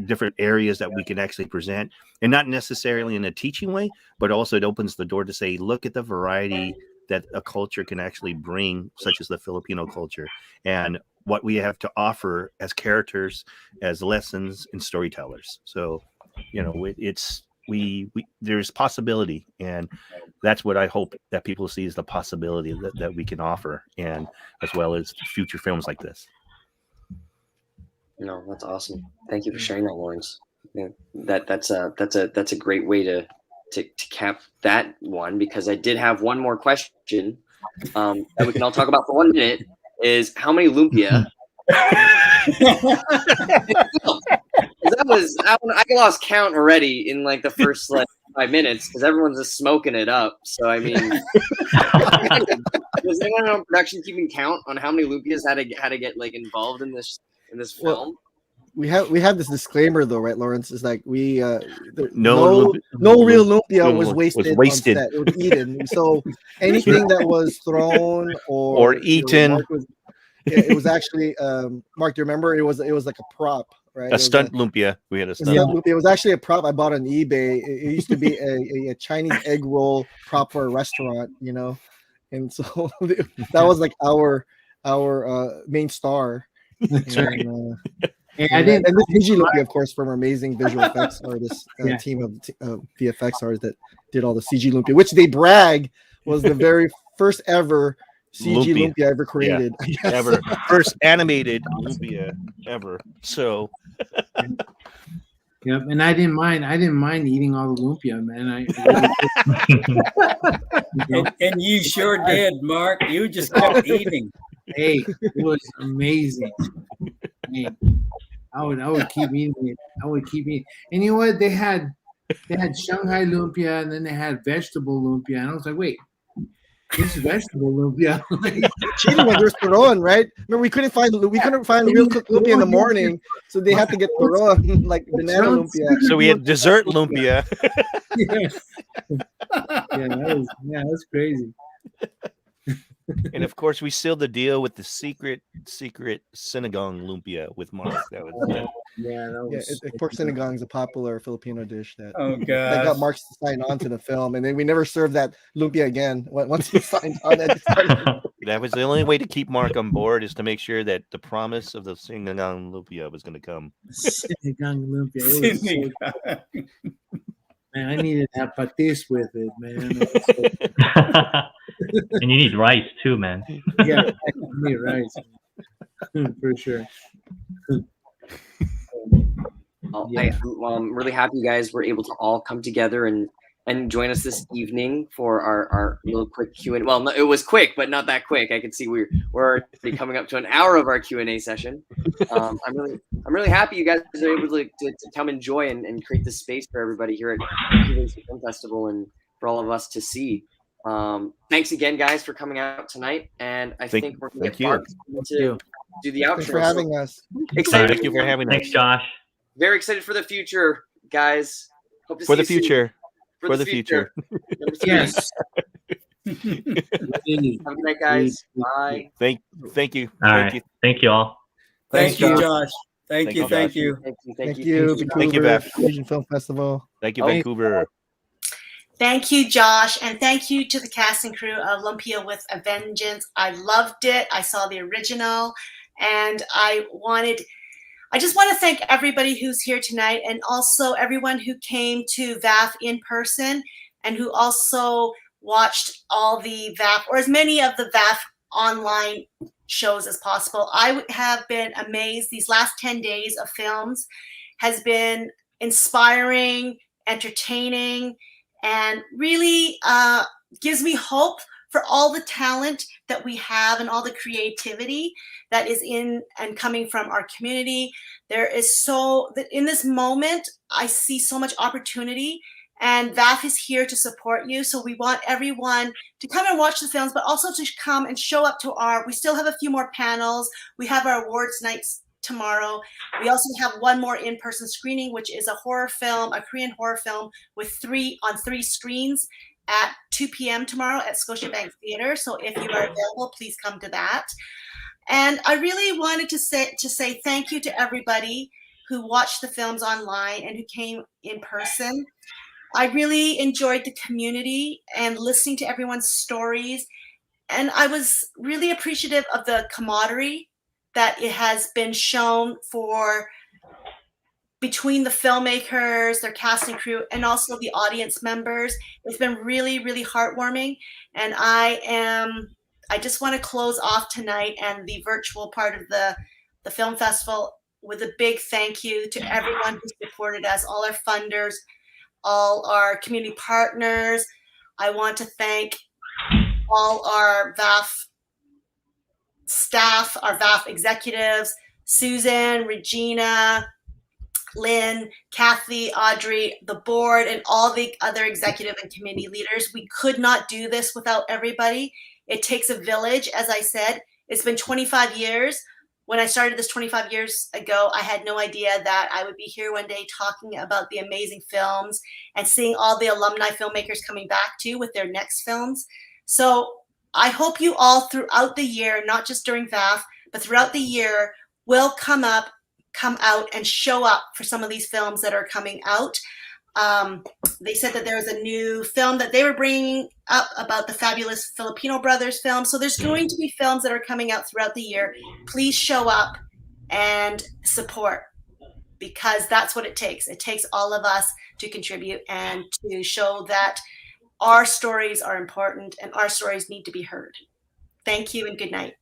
different areas that we can actually present, and not necessarily in a teaching way, but also it opens the door to say, look at the variety that a culture can actually bring, such as the Filipino culture, and what we have to offer as characters, as lessons and storytellers. So, there's possibility, and that's what I hope that people see, is the possibility that we can offer, and as well as future films like this.
No, that's awesome. Thank you for sharing that, Lawrence. Yeah, that's a great way to cap that one, because I did have one more question that we can all talk about for 1 minute. Is how many lumpia? I lost count already in like the first 5 minutes, because everyone's just smoking it up. So I mean, was anyone on production keeping count on how many lumpias had to get like involved in this film?
Well, we have this disclaimer though, right, Lawrence? It's like we
no
real lumpia was wasted on set. It was eaten. So anything that was thrown or
eaten,
it was actually Mark, do you remember? It was like a prop, right?
A stunt lumpia. We had a stunt
lumpia. It was actually a prop I bought on eBay. It used to be a Chinese egg roll prop for a restaurant, and so that was like our main star.
That's right.
And the CG lumpia, of course, from our amazing visual effects artists, team of VFX artists that did all the CG lumpia, which they brag was the very first ever CG lumpia ever created.
Yeah, ever. First animated lumpia ever. So
yep, and I didn't mind eating all the lumpia, man.
And you sure did, Mark. You just kept eating.
Hey, it was amazing. Hey, I would keep eating it. I would keep eating. And you know what? They had Shanghai lumpia, and then they had vegetable lumpia, and I was like, wait, this is vegetable lumpia.
Cheating when there's turon, right? Remember, we couldn't find real cooked lumpia in the morning, so they had to get turon, like banana lumpia.
So we had dessert lumpia.
That's crazy.
And of course, we sealed the deal with the secret sinigang lumpia with Mark. That was
pork sinigang is a popular Filipino dish that
got
Mark to sign on to the film, and then we never served that lumpia again once he signed on.
That was the only way to keep Mark on board, is to make sure that the promise of the sinigang lumpia was going to come.
Sinigang lumpia. Man, I needed to have patis with it, man.
And you need rice too, man.
Yeah, I need rice for sure.
I'm really happy you guys were able to all come together and join us this evening for our little quick Q&A. Well, no, it was quick, but not that quick. I can see we're already coming up to an hour of our Q&A session. I'm really happy you guys are able to come enjoy and create this space for everybody here at the Film Festival and for all of us to see. Thanks again, guys, for coming out tonight. And I think we're going to get Mark to do the outro.
Thanks for having us.
Excited.
Thank you for having us.
Thanks, Josh.
Very excited for the future, guys. Hope to
for
see
the
you
future.
Soon.
For the future.
Yes.
Have a good night, guys. Bye.
Thank you.
All right. Thank you all.
Thank you, Josh. Thank you.
Thank you,
Beth.
Asian Film Festival.
Thank you, Vancouver.
Thank you, Josh, and thank you to the cast and crew of Lumpia with a Vengeance. I loved it. I saw the original, and I just want to thank everybody who's here tonight, and also everyone who came to VAF in person and who also watched all the VAF, or as many of the VAF online shows as possible. I have been amazed. These last 10 days of films has been inspiring, entertaining, and really gives me hope for all the talent that we have and all the creativity that is in and coming from our community. There is in this moment, I see so much opportunity and VAF is here to support you. So we want everyone to come and watch the films, but also to come and show up to we still have a few more panels. We have our awards nights tomorrow. We also have one more in-person screening, which is a horror film, a Korean horror film with 3 screens at 2 p.m. tomorrow at Scotiabank Theater. So if you are available, please come to that. And I really wanted to say thank you to everybody who watched the films online and who came in person. I really enjoyed the community and listening to everyone's stories. And I was really appreciative of the camaraderie that it has been shown between the filmmakers, their cast and crew, and also the audience members. It's been really, really heartwarming. And I just want to close off tonight and the virtual part of the film festival with a big thank you to everyone who supported us, all our funders, all our community partners. I want to thank all our VAF staff, our VAF executives, Susan, Regina, Lynn, Kathy, Audrey, the board, and all the other executive and committee leaders. We could not do this without everybody. It takes a village, as I said. It's been 25 years. When I started this 25 years ago, I had no idea that I would be here one day talking about the amazing films and seeing all the alumni filmmakers coming back too with their next films. So I hope you all throughout the year, not just during VAF, but throughout the year, will come out and show up for some of these films that are coming out. They said that there was a new film that they were bringing up about the fabulous Filipino brothers film. So there's going to be films that are coming out throughout the year. Please show up and support, because that's what it takes. It takes all of us to contribute and to show that our stories are important and our stories need to be heard. Thank you and good night.